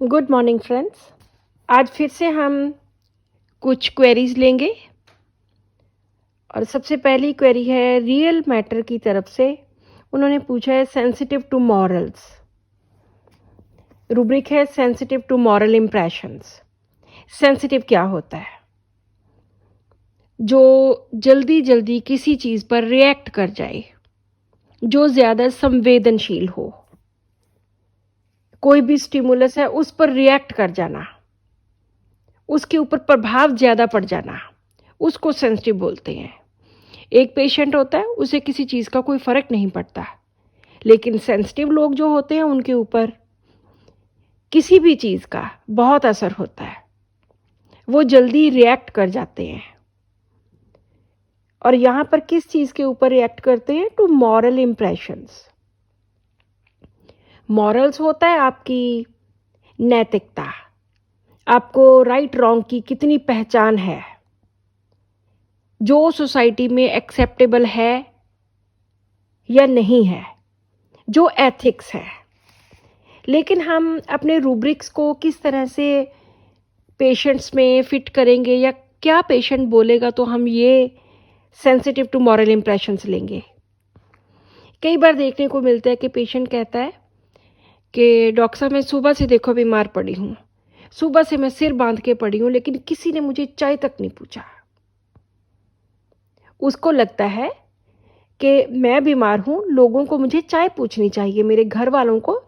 Good morning friends. आज फिर से हम कुछ क्वेरीज लेंगे और सबसे पहली क्वेरी है रियल मैटर की तरफ से। उन्होंने पूछा है सेंसिटिव टू मॉरल्स। रूब्रिक है sensitive to moral impressions. Sensitive क्या होता है? जो जल्दी जल्दी किसी चीज़ पर रिएक्ट कर जाए, जो ज़्यादा संवेदनशील हो। कोई भी स्टिमुलस है उस पर रिएक्ट कर जाना, उसके ऊपर प्रभाव ज़्यादा पड़ जाना, उसको सेंसिटिव बोलते हैं। एक पेशेंट होता है, उसे किसी चीज़ का कोई फ़र्क नहीं पड़ता, लेकिन सेंसिटिव लोग जो होते हैं उनके ऊपर किसी भी चीज़ का बहुत असर होता है, वो जल्दी रिएक्ट कर जाते हैं। और यहाँ पर किस चीज़ के ऊपर रिएक्ट करते हैं? To moral impressions. मॉरल्स होता है आपकी नैतिकता, आपको राइट रॉन्ग की कितनी पहचान है, जो सोसाइटी में एक्सेप्टेबल है या नहीं है, जो एथिक्स है। लेकिन हम अपने रूब्रिक्स को किस तरह से पेशेंट्स में फिट करेंगे, या क्या पेशेंट बोलेगा तो हम ये सेंसिटिव टू मॉरल इम्प्रेशंस लेंगे। कई बार देखने को मिलता है कि पेशेंट कहता है कि डॉक्टर साहब मैं सुबह से देखो बीमार पड़ी हूँ, सुबह से मैं सिर बांध के पड़ी हूँ, लेकिन किसी ने मुझे चाय तक नहीं पूछा। उसको लगता है कि मैं बीमार हूँ, लोगों को मुझे चाय पूछनी चाहिए, मेरे घर वालों को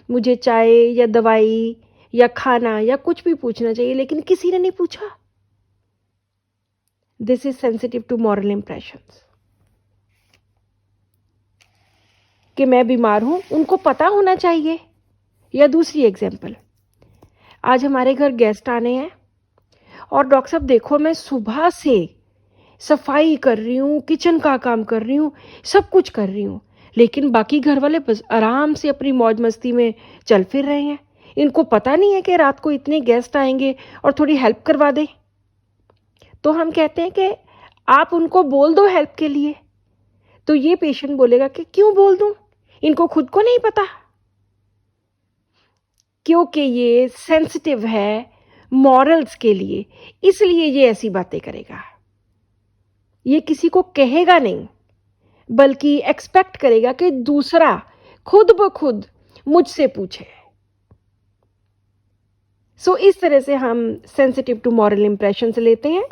मुझे चाय या दवाई या खाना या कुछ भी पूछना चाहिए, लेकिन किसी ने नहीं पूछा। This is sensitive to moral impressions. कि मैं बीमार हूं, उनको पता होना चाहिए। या दूसरी एग्जाम्पल, आज हमारे घर गेस्ट आने हैं और डॉक्टर साहब देखो मैं सुबह से सफाई कर रही हूँ, किचन का काम कर रही हूँ, सब कुछ कर रही हूँ, लेकिन बाकी घर वाले बस आराम से अपनी मौज मस्ती में चल फिर रहे हैं। इनको पता नहीं है कि रात को इतने गेस्ट आएंगे और थोड़ी हेल्प करवा दें। तो हम कहते हैं कि आप उनको बोल दो हेल्प के लिए। तो ये पेशेंट बोलेगा कि क्यों बोल दूं, इनको खुद को नहीं पता। क्योंकि ये सेंसिटिव है मॉरल्स के लिए, इसलिए ये ऐसी बातें करेगा। ये किसी को कहेगा नहीं, बल्कि एक्सपेक्ट करेगा कि दूसरा खुद ब खुद मुझसे पूछे। सो इस तरह से हम सेंसिटिव टू मॉरल इम्प्रेशंस लेते हैं।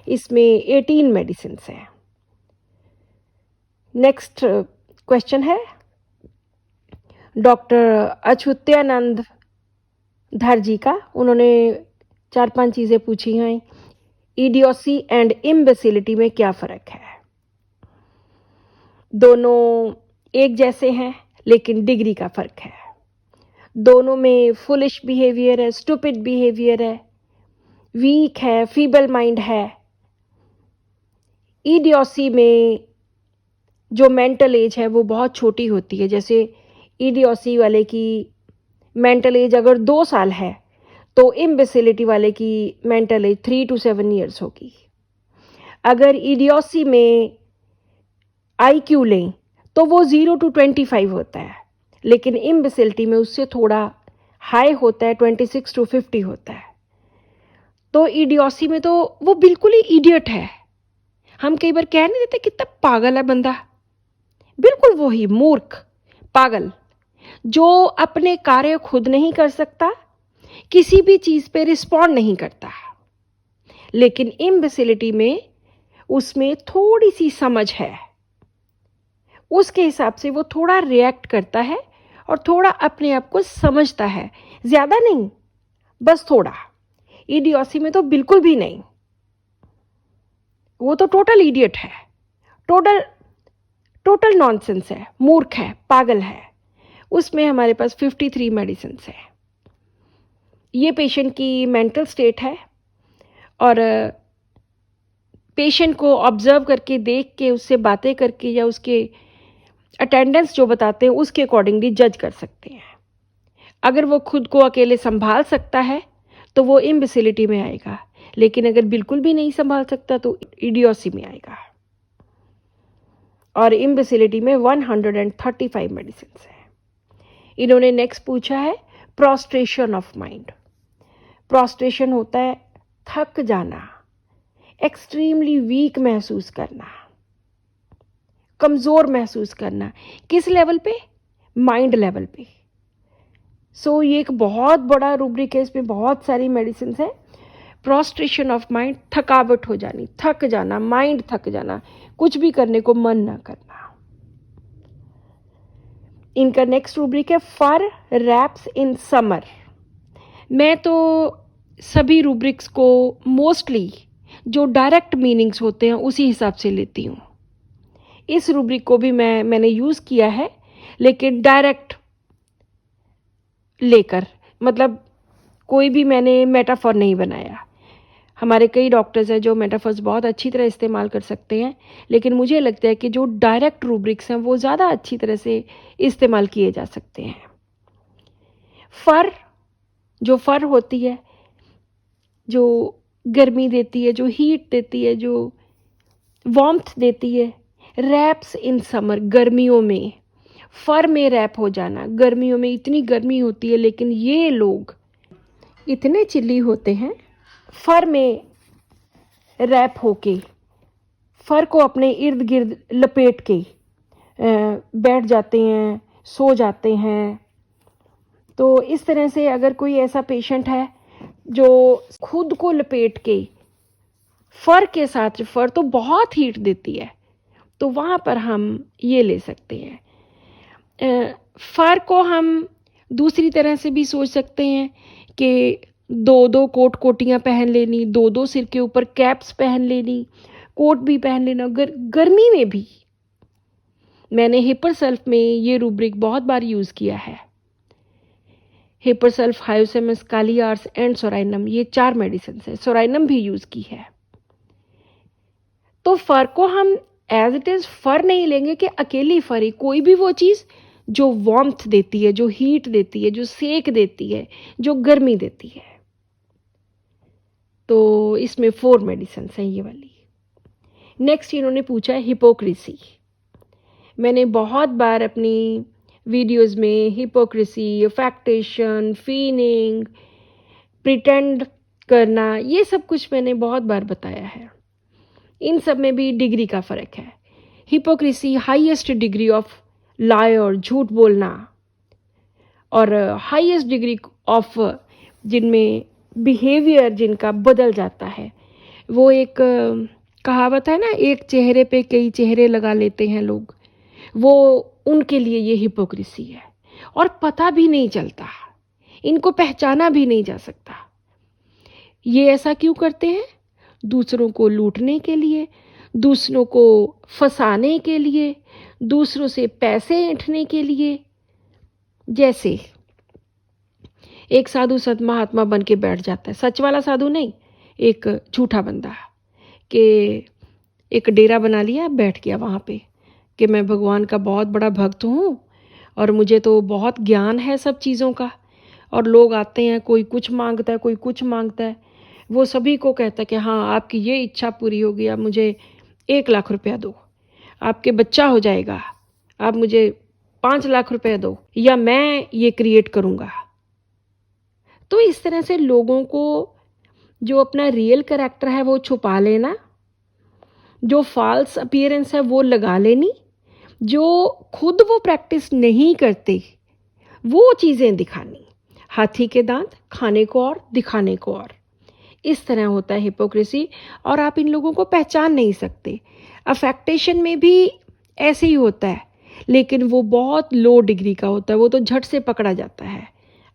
इसमें 18 मेडिसिन हैं। नेक्स्ट क्वेश्चन है डॉक्टर अच्युतानंद धर जी का। उन्होंने 4-5 चीज़ें पूछी हैं। इडियोसी एंड इम्बेसिलिटी में क्या फ़र्क है? दोनों एक जैसे हैं, लेकिन डिग्री का फ़र्क है। दोनों में फुलिश बिहेवियर है, स्टूपिड बिहेवियर है, वीक है, फीबल माइंड है। इडियोसी में जो मेंटल एज है वो बहुत छोटी होती है। जैसे इडियोसी वाले की मेंटल एज अगर 2 साल है, तो इम्बेसिलिटी वाले की मेंटल एज 3 to 7 ईयर्स होगी। अगर इडियोसी में IQ लें तो वो 0 to 25 होता है, लेकिन इम्बेसिलिटी में उससे थोड़ा हाई होता है, 26 to 50 होता है। तो इडियोसी में तो वो बिल्कुल ही इडियट है। हम कई बार कह नहीं देते कितना पागल है बंदा, बिल्कुल वही मूर्ख पागल, जो अपने कार्य खुद नहीं कर सकता, किसी भी चीज पे रिस्पॉन्ड नहीं करता। लेकिन इम्बेसिलिटी में उसमें थोड़ी सी समझ है, उसके हिसाब से वो थोड़ा रिएक्ट करता है और थोड़ा अपने आप को समझता है, ज्यादा नहीं, बस थोड़ा। इडियोसी में तो बिल्कुल भी नहीं, वो तो टोटल इडियट है, टोटल टोटल नॉनसेंस है, मूर्ख है, पागल है। उसमें हमारे पास 53 मेडिसिन है। ये पेशेंट की मेंटल स्टेट है, और पेशेंट को ऑब्जर्व करके, देख के, उससे बातें करके, या उसके अटेंडेंस जो बताते हैं उसके अकॉर्डिंगली जज कर सकते हैं। अगर वो खुद को अकेले संभाल सकता है तो वो इम्बेसिलिटी में आएगा, लेकिन अगर बिल्कुल भी नहीं संभाल सकता तो इडियोसी में आएगा। और इम्बेसिलिटी में 135 मेडिसिन है। इन्होंने नेक्स्ट पूछा है प्रोस्ट्रेशन ऑफ माइंड। प्रोस्ट्रेशन होता है थक जाना, एक्सट्रीमली वीक महसूस करना, कमज़ोर महसूस करना। किस लेवल पे? माइंड लेवल पे। सो ये एक बहुत बड़ा रूब्रिक है, इसमें बहुत सारी मेडिसिन है। प्रोस्ट्रेशन ऑफ माइंड, थकावट हो जानी, थक जाना, माइंड थक जाना, कुछ भी करने को मन ना करना। इनका नेक्स्ट रूब्रिक है फर रैप्स इन समर। मैं तो सभी रूब्रिक्स को मोस्टली जो डायरेक्ट मीनिंग्स होते हैं उसी हिसाब से लेती हूँ। इस रूब्रिक को भी मैंने यूज़ किया है, लेकिन डायरेक्ट लेकर, मतलब कोई भी मैंने मेटाफर नहीं बनाया। हमारे कई डॉक्टर्स हैं जो मेटाफर्स बहुत अच्छी तरह इस्तेमाल कर सकते हैं, लेकिन मुझे लगता है कि जो डायरेक्ट रूब्रिक्स हैं वो ज़्यादा अच्छी तरह से इस्तेमाल किए जा सकते हैं। फर, जो फर होती है, जो गर्मी देती है, जो हीट देती है, जो वार्मथ देती है। रैप्स इन समर, गर्मियों में फर में रैप हो जाना। गर्मियों में इतनी गर्मी होती है, लेकिन ये लोग इतने चिल्ली होते हैं, फर में रैप होके, फर को अपने इर्द गिर्द लपेट के बैठ जाते हैं, सो जाते हैं। तो इस तरह से अगर कोई ऐसा पेशेंट है जो खुद को लपेट के, फर के साथ, फर तो बहुत हीट देती है, तो वहाँ पर हम ये ले सकते हैं। फर को हम दूसरी तरह से भी सोच सकते हैं कि दो दो कोट कोटियाँ पहन लेनी, दो दो सिर के ऊपर कैप्स पहन लेनी, कोट भी पहन लेना। गर्मी में भी मैंने हिपरसल्फ में ये रूब्रिक बहुत बार यूज़ किया है। हिपरसल्फ, हायोसेमस, कालियार्स एंड सोराइनम, ये 4 मेडिसिन है। सोराइनम भी यूज़ की है। तो फर को हम एज इट इज़ फर नहीं लेंगे कि अकेली फर ही, कोई भी वो चीज़ जो वार्मथ देती है, जो हीट देती है, जो सेक देती है, जो गर्मी देती है। तो इसमें 4 मेडिसिन हैं ये वाली। नेक्स्ट इन्होंने पूछा है हिपोक्रेसी। मैंने बहुत बार अपनी वीडियोस में हिपोक्रेसी, अफेक्टेशन, फीनिंग, प्रिटेंड करना, ये सब कुछ मैंने बहुत बार बताया है। इन सब में भी डिग्री का फ़र्क है। Hypocrisy highest degree of liar, झूठ बोलना, और हाईएस्ट डिग्री ऑफ जिनमें बिहेवियर जिनका बदल जाता है। वो एक कहावत है ना, एक चेहरे पे कई चेहरे लगा लेते हैं लोग, वो उनके लिए ये हिपोक्रेसी है। और पता भी नहीं चलता, इनको पहचाना भी नहीं जा सकता। ये ऐसा क्यों करते हैं? दूसरों को लूटने के लिए, दूसरों को फंसाने के लिए, दूसरों से पैसे ऐंठने के लिए। जैसे एक साधु संत महात्मा बन के बैठ जाता है, सच वाला साधु नहीं, एक झूठा बंदा, कि एक डेरा बना लिया, बैठ गया वहाँ पे कि मैं भगवान का बहुत बड़ा भक्त हूँ और मुझे तो बहुत ज्ञान है सब चीज़ों का। और लोग आते हैं, कोई कुछ मांगता है, कोई कुछ मांगता है। वो सभी को कहता है कि हाँ, आपकी ये इच्छा पूरी होगी, आप मुझे 1 लाख रुपया दो, आपके बच्चा हो जाएगा, आप मुझे 5 लाख रुपया दो, या मैं ये क्रिएट करूँगा। तो इस तरह से लोगों को जो अपना रियल कैरेक्टर है वो छुपा लेना, जो फॉल्स अपीयरेंस है वो लगा लेनी, जो खुद वो प्रैक्टिस नहीं करते वो चीज़ें दिखानी। हाथी के दांत, खाने को और दिखाने को और। इस तरह होता है हिपोक्रेसी, और आप इन लोगों को पहचान नहीं सकते। अफेक्टेशन में भी ऐसे ही होता है, लेकिन वो बहुत लो डिग्री का होता है, वो तो झट से पकड़ा जाता है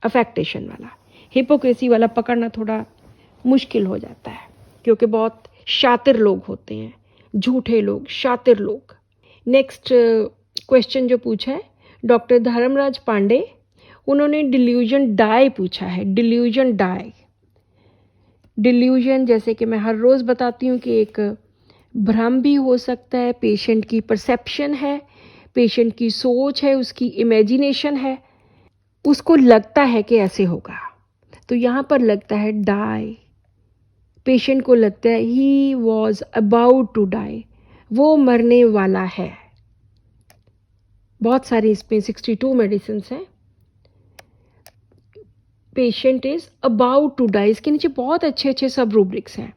अफेक्टेशन वाला। हिपोक्रेसी वाला पकड़ना थोड़ा मुश्किल हो जाता है, क्योंकि बहुत शातिर लोग होते हैं, झूठे लोग, शातिर लोग। नेक्स्ट क्वेश्चन जो पूछा है डॉक्टर धर्मराज पांडे, उन्होंने डिल्यूजन डाई पूछा है। डिल्यूजन डाई, डिल्यूजन जैसे कि मैं हर रोज़ बताती हूँ कि एक भ्रम भी हो सकता है, पेशेंट की परसेप्शन है, पेशेंट की सोच है, उसकी इमेजिनेशन है, उसको लगता है कि ऐसे होगा। तो यहाँ पर लगता है डाई, पेशेंट को लगता है he was about to die, वो मरने वाला है। बहुत सारी इसमें 62 मेडिसिन हैं। Patient is about to die, इसके नीचे बहुत अच्छे अच्छे सब रूब्रिक्स हैं।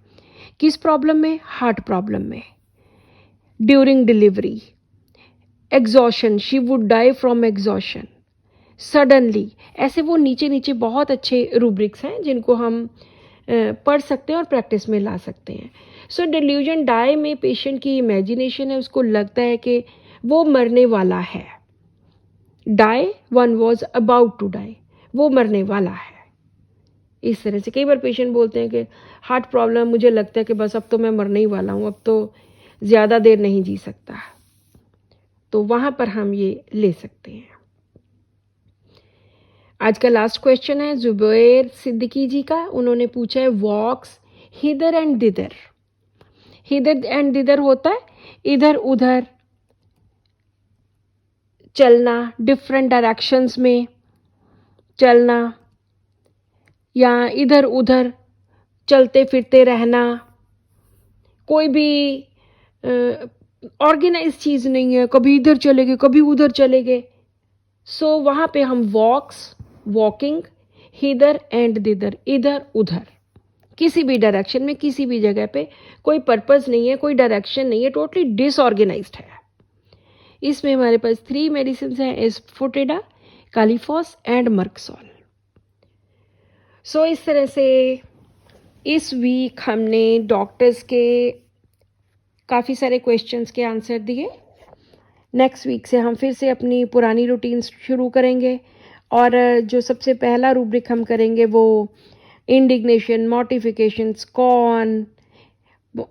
किस प्रॉब्लम में? हार्ट प्रॉब्लम में। During delivery, exhaustion, she would die from exhaustion, suddenly, ऐसे वो नीचे नीचे बहुत अच्छे रूब्रिक्स हैं जिनको हम पढ़ सकते हैं और प्रैक्टिस में ला सकते हैं। सो डिल्यूजन डाई में पेशेंट की इमेजिनेशन है, उसको लगता है कि वो मरने वाला है। Die, one was about to die, वो मरने वाला है। इस तरह से कई बार पेशेंट बोलते हैं कि हार्ट प्रॉब्लम, मुझे लगता है कि बस अब तो मैं मरने ही वाला हूँ, अब तो ज़्यादा देर नहीं जी सकता, तो वहाँ पर हम ये ले सकते हैं। आज का लास्ट क्वेश्चन है जुबैर सिद्दीकी जी का। उन्होंने पूछा है वॉक्स हिदर एंड दिदर। हिदर एंड दिदर होता है इधर उधर चलना, डिफरेंट डायरेक्शंस में चलना, या इधर उधर चलते फिरते रहना। कोई भी ऑर्गेनाइज चीज़ नहीं है, कभी इधर चले गए कभी उधर चले गए। सो वहाँ पे हम वॉक्स, वॉकिंग, हिदर एंड दिदर, इधर उधर, किसी भी डायरेक्शन में, किसी भी जगह पे, कोई पर्पस नहीं है, कोई डायरेक्शन नहीं है, टोटली डिसऑर्गेनाइज्ड है। इसमें हमारे पास 3 मेडिसिन हैं, एस्फोटिडा, कालीफॉस एंड मर्कसोल। सो इस तरह से इस वीक हमने डॉक्टर्स के काफ़ी सारे क्वेश्चंस के आंसर दिए। नेक्स्ट वीक से हम फिर से अपनी पुरानी रूटीन शुरू करेंगे, और जो सबसे पहला रूब्रिक हम करेंगे वो indignation, mortification, scorn,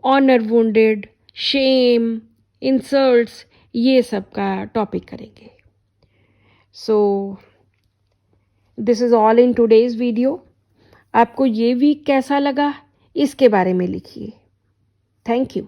honour wounded, shame, insults, ये सब का टॉपिक करेंगे। So this is all in today's video. आपको ये वीक कैसा लगा इसके बारे में लिखिए। Thank you.